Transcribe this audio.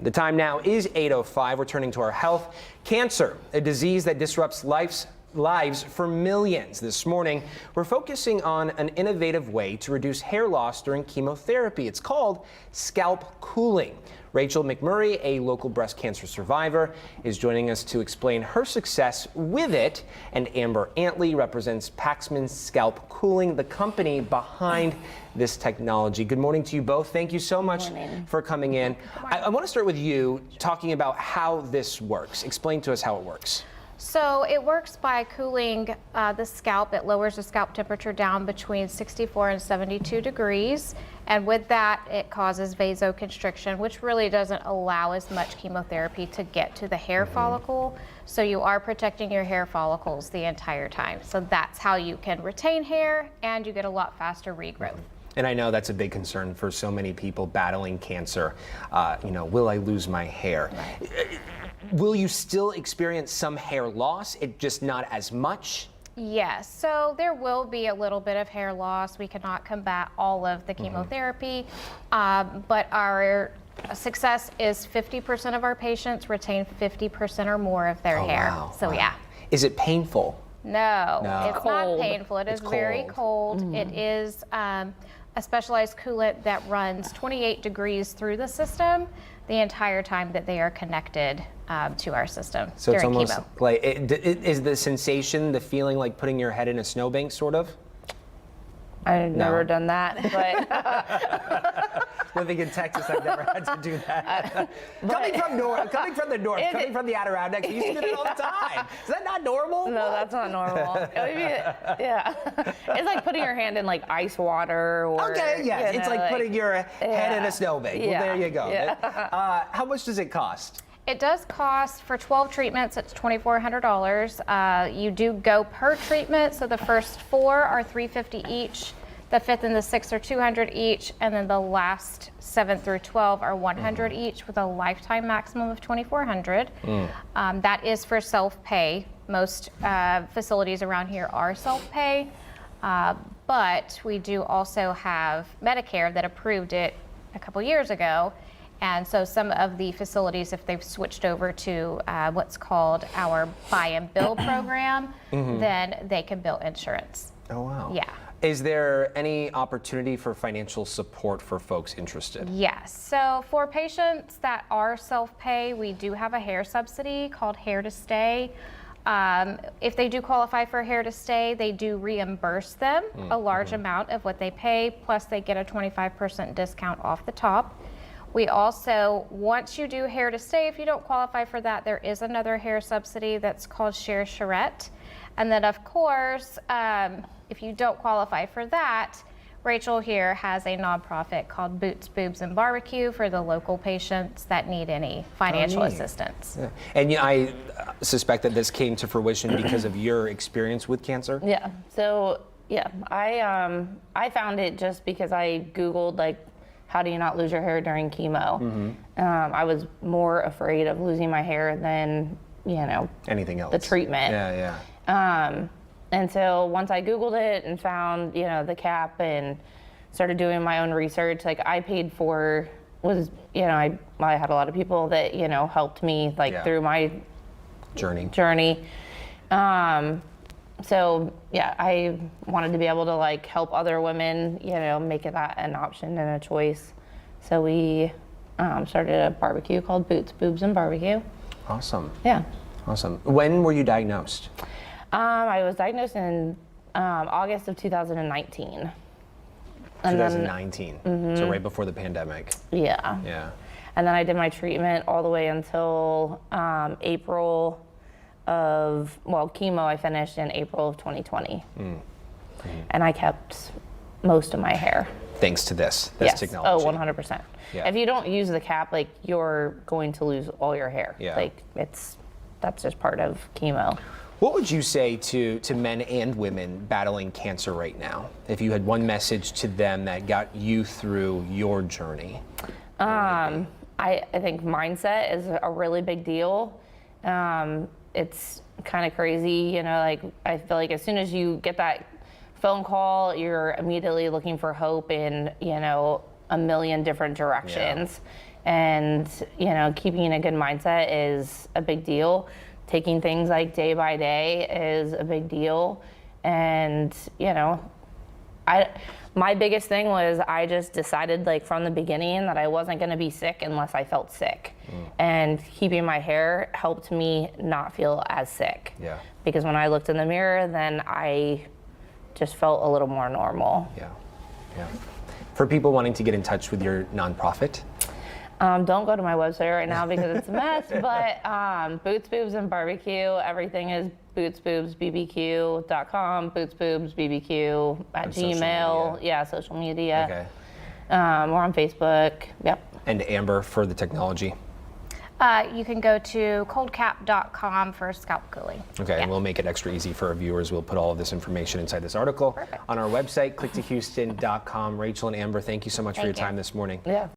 The time now is 8:05. We're turning to our health. Cancer, a disease that disrupts lives for millions. This morning, we're focusing on an innovative way to reduce hair loss during chemotherapy. It's called scalp cooling. Rachel McMurray, a local breast cancer survivor, is joining us to explain her success with it. And Amber Antley represents Paxman Scalp Cooling, the company behind this technology. Good morning to you both. Thank you so much for coming in. I want to start with you talking about how this works. Explain to us how it works. So it works by cooling the scalp. It lowers the scalp temperature down between 64 and 72 degrees. And with that, it causes vasoconstriction, which really doesn't allow as much chemotherapy to get to the hair follicle. So you are protecting your hair follicles the entire time. So that's how you can retain hair and you get a lot faster regrowth. And I know that's a big concern for so many people battling cancer. Will I lose my hair? Right. Will you still experience some hair loss, just not as much? Yes, so there will be a little bit of hair loss. We cannot combat all of the chemotherapy, but our success is 50% of our patients retain 50% or more of their hair. Wow. So yeah. Is it painful? No, it's cold. not painful. It is very cold. It is a specialized coolant that runs 28 degrees through the system the entire time that they are connected to our system. So it's during almost chemo. like, is the sensation, the feeling like putting your head in a snowbank, sort of? I've never done that, but Living in Texas, I've never had to do that. Coming from the north, coming from the Adirondacks, you used to do that all the time. Is that not normal? no, that's not normal. It would be, yeah, it's like putting your hand in like ice water, or Okay, yes, it's like putting your head in a snowbank. Well, there you go. Yeah. How much does it cost? It does cost, for 12 treatments, it's $2,400. You do go per treatment, so the first 4 are $350 each, the 5th and the 6th are $200 each, and then the last 7 through 12 are $100 each, with a lifetime maximum of $2,400. That is for self-pay. Most facilities around here are self-pay, but we do also have Medicare that approved it a couple years ago. And so some of the facilities, if they've switched over to what's called our buy and bill program, then they can bill insurance. Oh, wow. Yeah. Is there any opportunity for financial support for folks interested? Yes. So for patients that are self-pay, we do have a hair subsidy called Hair to Stay. If they do qualify for Hair to Stay, they do reimburse them a large amount of what they pay, plus they get a 25% discount off the top. We also, once you do Hair to Stay, if you don't qualify for that, there is another hair subsidy that's called Share Charette. And then of course, if you don't qualify for that, Rachel here has a nonprofit called Boots, Boobs, and Barbecue for the local patients that need any financial assistance. Yeah. And I suspect that this came to fruition because of your experience with cancer? Yeah. So yeah, I found it just because I Googled like, how do you not lose your hair during chemo? I was more afraid of losing my hair than, anything else. the treatment. Yeah. And so once I Googled it and found, the cap and started doing my own research, like I paid for, I had a lot of people that, helped me through my journey. So yeah, I wanted to be able to help other women, make that an option and a choice. So we started a barbecue called Boots, Boobs, and Barbecue. Awesome. Yeah. Awesome. When were you diagnosed? I was diagnosed in August of 2019. 2019. So right before the pandemic. Yeah. Yeah. And then I did my treatment all the way until April of, chemo I finished in April of 2020. And I kept most of my hair. Thanks to this Yes. technology. Oh, 100%. Yeah. If you don't use the cap, you're going to lose all your hair. Yeah. That's just part of chemo. What would you say to men and women battling cancer right now? If you had one message to them that got you through your journey? I think mindset is a really big deal. It's kind of crazy, I feel like as soon as you get that phone call, you're immediately looking for hope in, a million different directions. And, keeping a good mindset is a big deal. Taking things like day by day is a big deal. And, my biggest thing was I just decided from the beginning that I wasn't going to be sick unless I felt sick. And keeping my hair helped me not feel as sick. Yeah. Because when I looked in the mirror, then I just felt a little more normal. Yeah. Yeah. For people wanting to get in touch with your nonprofit, don't go to my website right now because it's a mess, but Boots, Boobs, and Barbecue, everything is bootsboobsbbq.com, bootsboobsbbq at social Gmail, media. Social media. Okay. We're on Facebook, yep. And Amber for the technology. You can go to coldcap.com for scalp cooling. Okay, Yeah. and we'll make it extra easy for our viewers. We'll put all of this information inside this article Perfect. on our website, clicktohouston.com. Rachel and Amber, thank you so much for your Thank you. time this morning. Yeah.